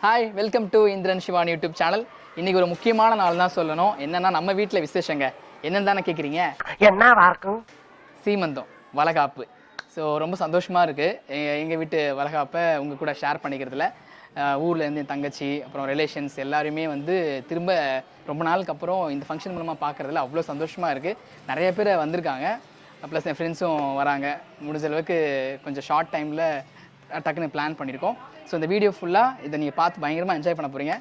Hi, welcome to Indran Sivan YouTube channel. இன்னைக்கு ஒரு முக்கியமான நாள் தான் சொல்லணும். என்னன்னா நம்ம வீட்டில் விசேஷங்க. என்னன்னு தானே கேட்குறீங்க? என்ன இருக்கும்? சீமந்தம், வளகாப்பு. ஸோ ரொம்ப சந்தோஷமாக இருக்குது. எங்கள் வீட்டு வளகாப்பை உங்கள் கூட ஷேர் பண்ணிக்கிறதுல ஊர்லேருந்து என் தங்கச்சி அப்புறம் ரிலேஷன்ஸ் எல்லாருமே வந்து திரும்ப ரொம்ப நாளுக்கு அப்புறம் இந்த ஃபங்க்ஷன் மூலமாக பார்க்குறதுல அவ்வளோ சந்தோஷமாக இருக்குது. நிறைய பேர் வந்திருக்காங்க, ப்ளஸ் என் ஃப்ரெண்ட்ஸும் வராங்க. முடிஞ்ச அளவுக்கு கொஞ்சம் ஷார்ட் டைமில் டக்குன்னு பிளான் பண்ணியிருக்கோம். ஸோ இந்த வீடியோ ஃபுல்லாக இதை நீங்கள் பார்த்து பயங்கரமாக என்ஜாய் பண்ண போகிறீங்க.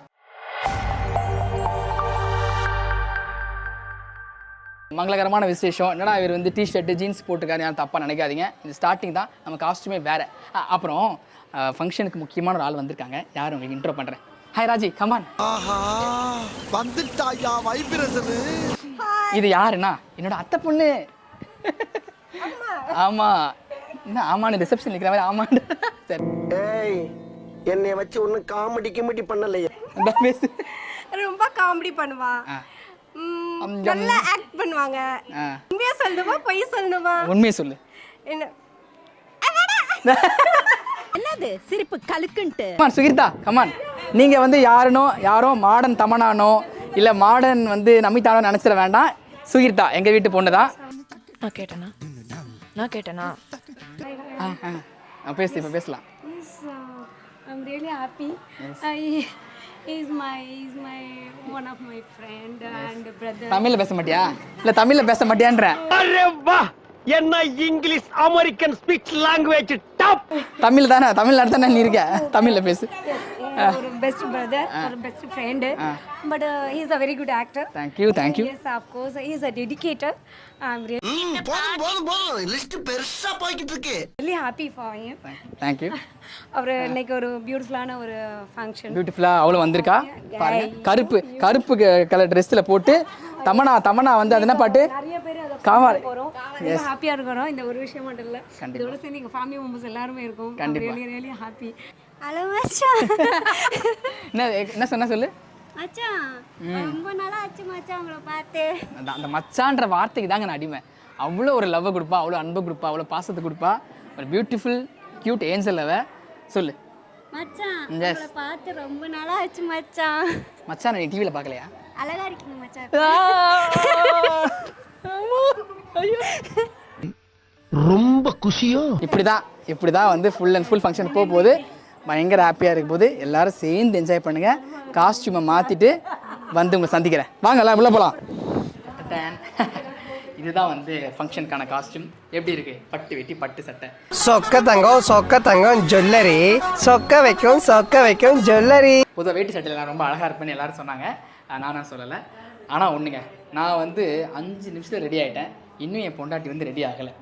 மங்களகரமான விசேஷம். என்னடா இவர் வந்து டிஷர்ட்டு ஜீன்ஸ் போட்டுருக்காரு, யாரும் தப்பாக நினைக்காதீங்க. இது ஸ்டார்டிங் தான், நம்ம காஸ்ட்யூமே வேறு. அப்புறம் ஃபங்க்ஷனுக்கு முக்கியமான ஒரு ஆள் வந்திருக்காங்க. யார் உங்களுக்கு இன்ட்ரோ பண்ணுறேன். Hi Raji, come on. இது யாருன்னா என்னோட அத்தை பொண்ணு. ஆமாம், என்ன ஆமான்னு ரிசப்ஷன் நிற்கிற மாதிரி ஆமான்னு. சரி, ஏய் என்னை வச்சு ஒன்றும் காமெடி பண்ணலையே. பேசு. ரொம்ப காமெடி பண்ணுவா, நல்லா ஆக்ட் பண்ணுவாங்க. உண்மையா சொல்லணுமா பொய் சொல்லணுமா? உண்மையை சொல்லு. என்ன என்னது சிரிப்பு கலுக்குன்ட்டு? Come on Sukirtha, come on. நீங்கள் வந்து யாரோ மாடர்ன் தமனானோ இல்லை மாடர்ன் வந்து நமிதானோ நினச்சிட வேண்டாம். சுகிர்தா எங்கள் வீட்டு பொண்ணு தான். நான் கேட்டேனா பேசு, இப்போ பேசலாம். I'm really happy. He's my one of my friend and brother. தமிழில் பேச மாட்டியா இல்லை தமிழில் பேச மாட்டியான்ற? அரே வா, என்ன English American speech language top. Tamil தானே, தமிழ்நாடு தானே நீ இருக்க, தமிழில் பேசு. ஒரு பெஸ்ட் பிரதர், ஒரு best friend. But he is a very good actor. Thank you. Yes, of course. He is a dedicator. I'm போதும் லிஸ்ட் பெருசா போய்கிட்டு இருக்கு. really happy for him. Thank you. அவர் இன்னைக்கு ஒரு பியூட்டிஃபுல்லான ஒரு ஃபங்க்ஷன். பியூட்டிஃபுல்லாக அவ்வளோ வந்திருக்கா பாருங்க. கருப்பு கலர் ட்ரெஸ்ஸில் போட்டு தமனா வந்து அது என்ன பாட்டு? நிறைய பேர் அதை காவால். போறோம். ரொம்ப ஹாப்பியா இருக்கறோம். இந்த ஒரு விஷயம் மட்டும் இல்ல, இதோட சேர்ந்து எங்க ஃபேமிலி மெம்பர்ஸ் எல்லாரும் இருக்கோம். really happy. ஹலோ மச்சான். என்ன சொன்னா சொல்லு. மச்சான் ரொம்ப நாளா ஆச்சு மச்சான் உங்களை பார்த்து. அந்த மச்சான்ற வார்த்தைக்கு தாங்க நான் அடிமை. அவ்வளோ ஒரு லவ் கொடுப்பா, அவ்வளோ அன்பு கொடுப்பா, அவ்வளோ பாசத்தை கொடுப்பா. ஒரு பியூட்டிஃபுல் கியூட் ஏஞ்சல் அவ. சொல்லு மச்சான் உங்களை பார்த்து ரொம்ப நாளா ஆச்சு மச்சான். மச்சான் நீ டிவியில் பார்க்கலையா? அழகா இருக்கீங்க மச்சான். ரொம்ப குஷியோ. இப்படிதான் வந்து ஃபுல் அண்ட் ஃபுல் ஃபங்க்ஷன் போகுது. பயங்கர ஹாப்பியாக இருக்கும் போது எல்லாரும் சேர்ந்து என்ஜாய் பண்ணுங்க. காஸ்டியூமை மாற்றிட்டு வந்து உங்களை சந்திக்கிறேன். வாங்க எல்லாம் உள்ள போகலாம். இதுதான் வந்து ஃபங்க்ஷனுக்கான காஸ்டியூம். எப்படி இருக்கு? பட்டு வெட்டி பட்டு சட்டை, சொக்க தங்கம் ஜுவல்லரி, சொக்க வைக்கும் ஜுவல்லரி. பொதுவாக வேட்டி சட்டையில் நான் ரொம்ப அழகாக இருப்பேன்னு எல்லாரும் சொன்னாங்க. நானும் சொல்லலை. ஆனால் ஒன்றுங்க, நான் வந்து 5 நிமிஷத்தில் ரெடி ஆகிட்டேன். இன்னும் என் பொண்டாட்டி வந்து ரெடி ஆகலை.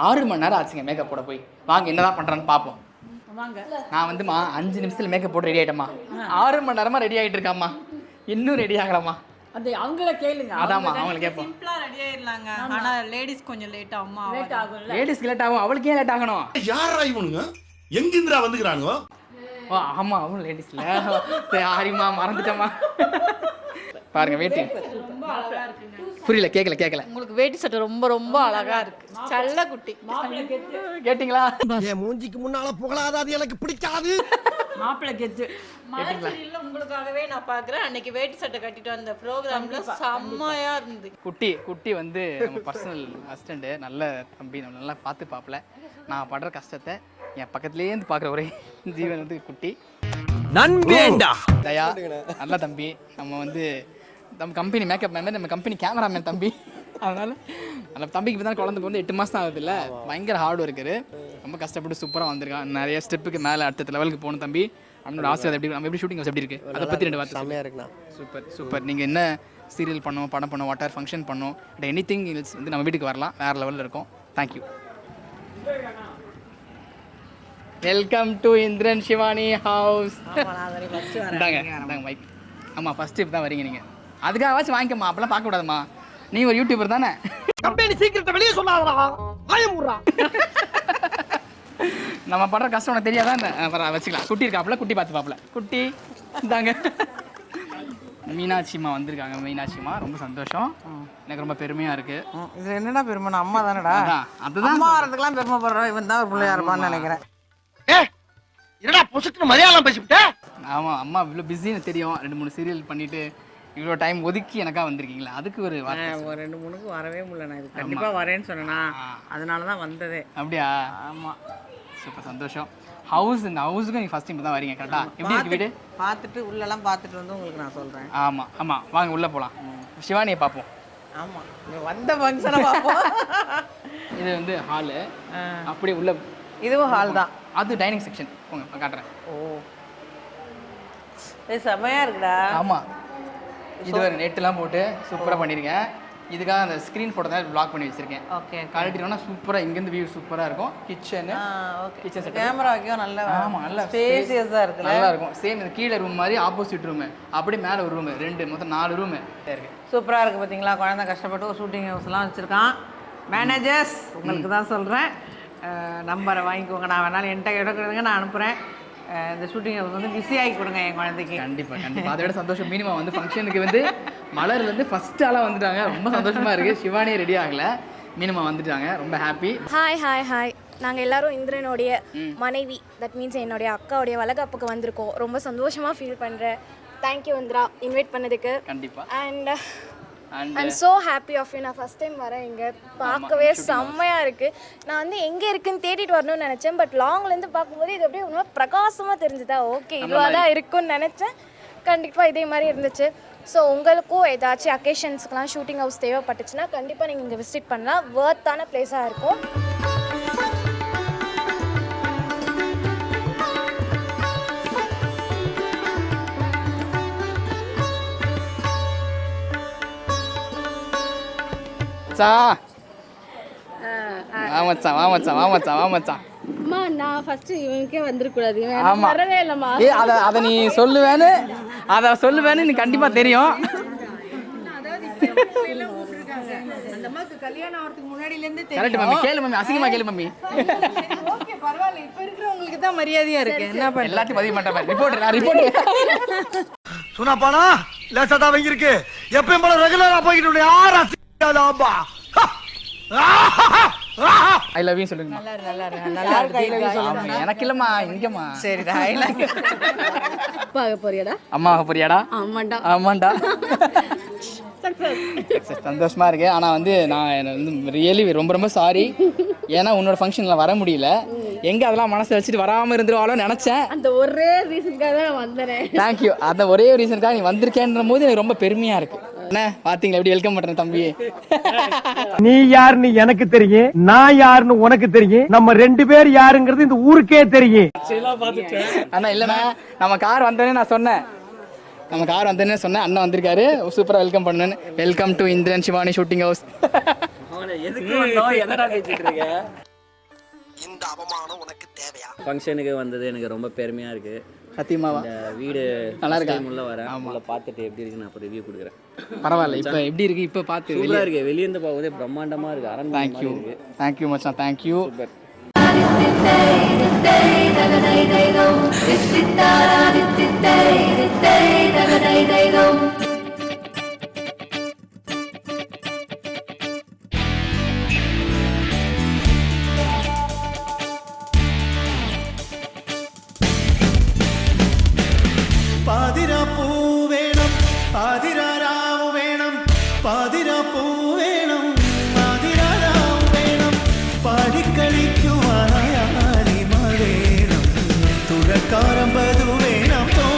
6 மணி நேரம் ஆச்சுங்க மேக்கப் போட போய். வாங்க என்னதான் பண்ணுறான்னு பார்ப்போம். நான் வந்துமா 5 நிமிஷத்தில் மேக்கப் போட்டு ரெடி ஆகிட்டேம்மா. 6 மணி நேரமாக ரெடி ஆகிட்டு இருக்காம்மா, இன்னும் ரெடி ஆகலாமா? அது அவங்கள கேளுங்க. அதாம்மா அவங்கள கேட்போம். சிம்பிளா ரெடி ஆயிரலாங்க. ஆனா லேடிஸ் கொஞ்சம் லேட் ஆகுமா? லேட் ஆகும்ல. லேடிஸ்க்கு லேட் ஆகும், அவளுக்கு ஏன் லேட் ஆகணும்? யாரா இவனுங்க? எங்கிந்திரா வந்துக்கிறானுங்க? ஓ ஆமா, அவனும் லேடிஸ்ல. ஆரிமா மறந்துட்டேம்மா. பாருங்க வேட்டி ரொம்ப அழகா இருக்குங்க. புரியல, கேட்கல. உங்களுக்கு வேட்டி சட்டை ரொம்ப ரொம்ப அழகா இருக்கு. சல்ல குட்டி. கேட்டிங்களா? என் மூஞ்சிக்கு முன்னால புகழாத, அது எனக்கு பிடிக்காது. மாப்பிள்ளை கெத்து. மலைச்சேரியில உங்களுக்காகவே நான் பாக்குறேன். அன்னைக்கு வேட்டி சட்டை கட்டிட்டு வந்த ப்ரோகிராம்ல செம்மையா இருந்தது. குட்டி வந்து நம்ம பர்சனல் அசிஸ்டண்ட். நல்ல தம்பி, நம்ம நல்லா பார்த்து பார்ப்பல. நான் படுற கஷ்டத்தை என் பக்கத்துலேருந்து பார்க்குற ஒரே ஜீவன் வந்து குட்டி. நண்பேண்டா தயா, நல்ல தம்பி. நம்ம கம்பெனி மேக்கப் மேன், நம்ம கம்பெனி கேமராமேன் தம்பி. அதனால் அந்த தம்பிக்கு இப்போ தான் குழந்தை வந்து 8 மாதம் ஆகுது இல்லை. பயங்கர ஹார்ட் ஒர்க்கரு. ரொம்ப கஷ்டப்பட்டு சூப்பராக வந்திருக்கான். நிறைய ஸ்டெப்புக்கு மேலே அடுத்த லெவலுக்கு போகணும் தம்பி. அவனோட ஆசீர்வாதம் எப்படி, நம்ம எப்படி ஷூட்டிங் எப்படி இருக்குது அதை பற்றி 2 வார்த்தை. செம்மையா இருக்குண்ணா. சூப்பர். நீங்கள் என்ன சீரியல் பண்ணோம், படம் பண்ணோம், வாட்டர் ஃபங்க்ஷன் பண்ணோம், எனிதிங் இல்ஸ் வந்து நம்ம வீட்டுக்கு வரலாம். வேறு லெவலில் இருக்கும். Thank you. Welcome to Indran Sivani house. இந்தாங்க மைக். ஆமாம், ஃபஸ்ட்டு இப்போ தான் வரீங்க நீங்கள். அதுக்காகவாச்சும் வாங்கிக்கம்மா, அப்பெல்லாம் பார்க்கக்கூடாதும்மா. நீ ஒரு யூடியூபர் தானே? கம்பெனி சீக்கிரத்தை வெளியே சொல்லாதடா, ஆயமுறா. நம்ம படுற கஷ்டம் உனக்கு தெரியாதான். வச்சுக்கலாம். குட்டி இருக்காப்புல, குட்டி பார்த்து பாப்புல. குட்டி இந்தாங்க. மீனாட்சிமா வந்திருக்காங்க. மீனாட்சிமா ரொம்ப சந்தோஷம், எனக்கு ரொம்ப பெருமையாக இருக்குது. இது என்னடா பெருமை? அம்மா தானடா. அதுதான் அம்மா வரதுக்கெல்லாம் பெருமைப்படுறோம். இவன் தான் ஒரு பிள்ளையா இருப்பான்னு நினைக்கிறேன். என்னடா பொசுக்கு மலையாளம் பேசிவிட்ட? ஆமாம் அம்மா இவ்வளோ பிஸின்னு தெரியும், 2-3 சீரியல் பண்ணிட்டு இவ்வளோ டைம் ஒதுக்கி எனக்கா வந்திருக்கீங்களா, அதுக்கு ஒரு வார்த்தை. ஒரு 2-3க்கு வரவே முடியல. நான் இது கண்டிப்பாக வரேன்னு சொன்னேன்னா அதனால தான் வந்ததே. அப்படியா? ஆமாம், சூப்பர் சந்தோஷம். இந்த ஹவுஸுக்கு நீங்கள் ஃபஸ்ட் டைம் தான் வரீங்க கரெக்டாக? எப்படி இருக்கு வீடு? பார்த்துட்டு உள்ளெல்லாம் பார்த்துட்டு வந்து உங்களுக்கு நான் சொல்கிறேன். ஆமாம் ஆமாம், வாங்க உள்ளே போகலாம். சிவானியை பார்ப்போம். ஆமாம், வந்த ஃபங்க்ஷனை பார்ப்போம். இது வந்து ஹாலு, அப்படியே உள்ள இதுவும் ஹால் தான். அது டைனிங் செக்ஷன். போங்க காட்டுறேன். ஓ, இது செம்மையாக இருக்குடா. ஆமாம், இது ஒரு நெட்டெல்லாம் போட்டு சூப்பராக பண்ணியிருக்கேன். இதுக்காக அந்த ஸ்க்ரீன் ஃபோட்டோ தான் ப்ளாக் பண்ணி வச்சுருக்கேன். ஓகே, குவாலிட்டினா சூப்பராக, இங்கேருந்து வியூ சூப்பராக இருக்கும். கிச்சனு, கிச்சன் செட், கேமரா வைக்கும். நல்ல ஆமாம், நல்லா ஸ்பேசியஸாக இருக்குல்ல, நல்லா இருக்கும். சேம் இது கீழே ரூம் மாதிரி ஆப்போசிட் ரூமு, அப்படியே மேலே ஒரு ரூமு, 2 மொத்தம் 4 ரூமு இருக்குது. சூப்பராக இருக்குது பார்த்தீங்களா? குழந்தை கஷ்டப்பட்டு ஒரு ஷூட்டிங் ஹவுஸ்லாம் வச்சுருக்கான். மேனேஜர்ஸ் உங்களுக்கு தான் சொல்கிறேன், நம்பரை வாங்கிக்கோங்க. நான் வேணாலும் என்கிட்ட எடுக்கிறதுங்க, நான் அனுப்புகிறேன். இந்த ஷூட்டிங் ஹவுஸ் வந்து பிஸி ஆகி கொடுங்க என் குழந்தைக்கு. கண்டிப்பாக அதை விட சந்தோஷம். மினிமம் வந்து ஃபங்க்ஷனுக்கு வந்து மலர்லேருந்து ஃபஸ்ட் ஆளாக வந்துட்டாங்க. ரொம்ப சந்தோஷமாக இருக்குது. சிவானியே ரெடி ஆகலை, மினிமம் வந்துட்டாங்க. ரொம்ப ஹாப்பி. ஹாய் நாங்கள் எல்லாரும் இந்திரனுடைய மனைவி, தட் மீன்ஸ் என்னுடைய அக்காவுடைய வளகாப்புக்கு வந்திருக்கோம். ரொம்ப சந்தோஷமாக ஃபீல் பண்ணுறேன். தேங்க்யூ இந்திரா இன்வைட் பண்ணதுக்கு. கண்டிப்பாக. And I'm so happy of you. நான் ஃபஸ்ட் டைம் வரேன் இங்கே, பார்க்கவே செம்மையாக இருக்குது. நான் வந்து எங்கே இருக்குன்னு தேடிட்டு வரணும்னு நினச்சேன், பட் லாங்லேருந்து பார்க்கும்போது இது அப்படியே ரொம்ப பிரகாசமாக தெரிஞ்சுதா. ஓகே, இதுவாக தான் இருக்கும்னு நினச்சேன். கண்டிப்பாக இதே மாதிரி இருந்துச்சு. ஸோ உங்களுக்கும் ஏதாச்சும் அக்கேஷன்ஸ்க்குலாம் ஷூட்டிங் ஹவுஸ் தேவைப்பட்டுச்சுன்னா கண்டிப்பாக நீங்கள் இங்கே விசிட் பண்ணலாம். வர்த்தான பிளேஸாக இருக்கும். அம்மா நான் ஃபர்ஸ்ட் இவனுக்கே வந்துடக்கூடாது, ஆமா. வரவே இல்லைம்மா. அதை நீ சொல்லுவேன்னு நீ கண்டிப்பாக தெரியும். அந்த அம்மாவுக்கு கல்யாணம் ஆகிறதுக்கு முன்னாடியிலேருந்து கரெக்ட் மம்மி, கேளு மம்மி, அசிங்கமாக கேளு மம்மி. ஓகே, பரவாயில்ல. இப்போ இருக்கிறவங்களுக்கு தான் மரியாதையாக இருக்குது. என்ன பண்ண எல்லாத்தையும் பதிவு பண்ணுறேன். ரிப்போர்ட் சுனாப்பானா லேசா தான் வாங்கியிருக்கு. எப்பயும் போல ரெகுலரா போய்கிட்டு யாரா ஐ லவ் யூ சொல்லுங்க. நல்லா இருக்கு. எனக்கு இல்லம்மா, இங்கம்மா. சரிடா. பார்க்க போறியாடா? அம்மாவாக போறியாடா? ஆமாண்டா. சந்தோஷமா இருக்கு. ஆனா வந்து நான் வந்து ரியலி ரொம்ப சாரி. ஏன்னா உன்னோட ஃபங்க்ஷன்ல வர முடியல. எங்க அதெல்லாம் மனசை வச்சுட்டு வராம இருந்துருவாளோ நினைச்சேன். அந்த ஒரே ரீசனுக்காக தான் வந்தேன். தேங்க்யூ. அந்த ஒரே ரீசனுக்காக நீ வந்திருக்கேன்ற போது எனக்கு ரொம்ப பெருமையா இருக்கு. என்ன பாத்தீங்களா எப்படி வெல்கம் பண்றேன் தம்பியே. நீ யாருன்னு எனக்கு தெரியும், நான் யாருன்னு உனக்கு தெரியும். நம்ம 2 பேர் யாருங்கிறது இந்த ஊருக்கே தெரியும். அண்ணா இல்லண்ணா, நம்ம கார் வந்தேன்னு நான் சொன்னேன். அண்ணன் வந்திருக்காரு, சூப்பரா வெல்கம் பண்ணுன்னு. Welcome to Indran Sivani shooting house. இந்த அவமானம் உனக்கு தேவையா? ஃபங்க்ஷனுக்கு வந்தது எனக்கு ரொம்ப பெருமையா இருக்கு. சத்தியமாவா? இந்த வீடு நல்லா இருக்கா? உள்ள வரேன், உள்ள பார்த்துட்டு எப்படி இருக்குன்னு நான் ரிவ்யூ கொடுக்குறேன். பரவாயில்ல, இப்போ எப்படி இருக்கு? இப்போ பார்த்து சூப்பரா இருக்கு. வெளியே இருந்து பார்க்கும்போதே பிரம்மாண்டமா இருக்கு. அரண்மனை. தேங்க்யூ மச்சான், தேங்க்யூ. பாதிரா பூ வேணும், பாதிரா ராவு வேணும், பாதிரா பூ வேணும், பாதிரா ராவு வேணும், பாடிக்களிக்கும் வேணும், துறக்காரம்பது வேணும்.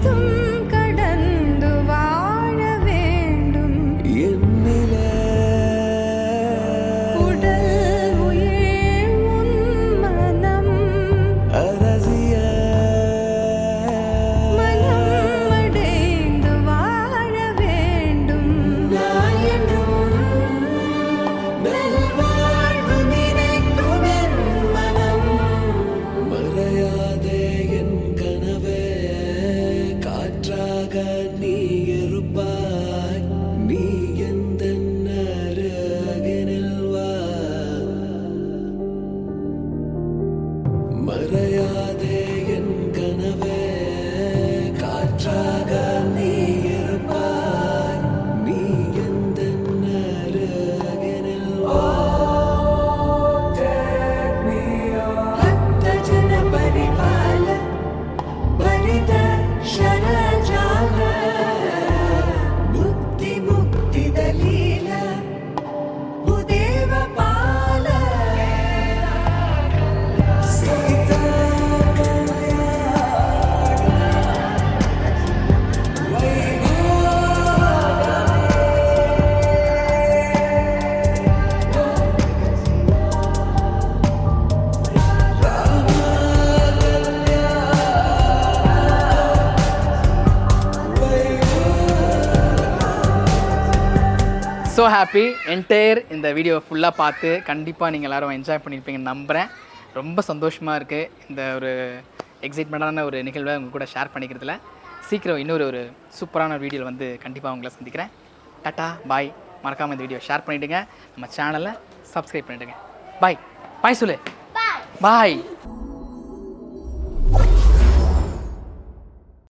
முழுதும் கடந்து வாழ வேண்டும் உடல் உயிர் உன் மனம் மனம் அடைந்து வாழ வேண்டும் நல்வாழ்வு நினைக்கும் என் மனம் மறையாதே என் கனவே காற்றாக நீ இருப்பாய் நீ எந்த அருகினில் வா மறையாதே என் கனவே காற்றாக நீ இருப்பாய் நீ எந்த அருகினில் வா भक्त जन परिपाल बलिद शरजाल मुक्ति मुक्ति दलील भूदेव पाल सीता ஸோ ஹாப்பி என்டையர் இந்த வீடியோ ஃபுல்லாக பார்த்து கண்டிப்பாக நீங்கள் எல்லோரும் என்ஜாய் பண்ணியிருப்பீங்கன்னு நம்புகிறேன். ரொம்ப சந்தோஷமாக இருக்குது இந்த ஒரு எக்ஸைட்மெண்ட்டான ஒரு நிகழ்வை உங்கள் கூட ஷேர் பண்ணிக்கிறதுல. சீக்கிரம் இன்னொரு சூப்பரான வீடியோவில் வந்து கண்டிப்பாக உங்களை சந்திக்கிறேன். டாட்டா பாய். மறக்காமல் இந்த வீடியோ ஷேர் பண்ணிவிடுங்க. நம்ம சேனலை சப்ஸ்கிரைப் பண்ணிவிடுங்க. பாய் பாய் சொல்லு. பாய்.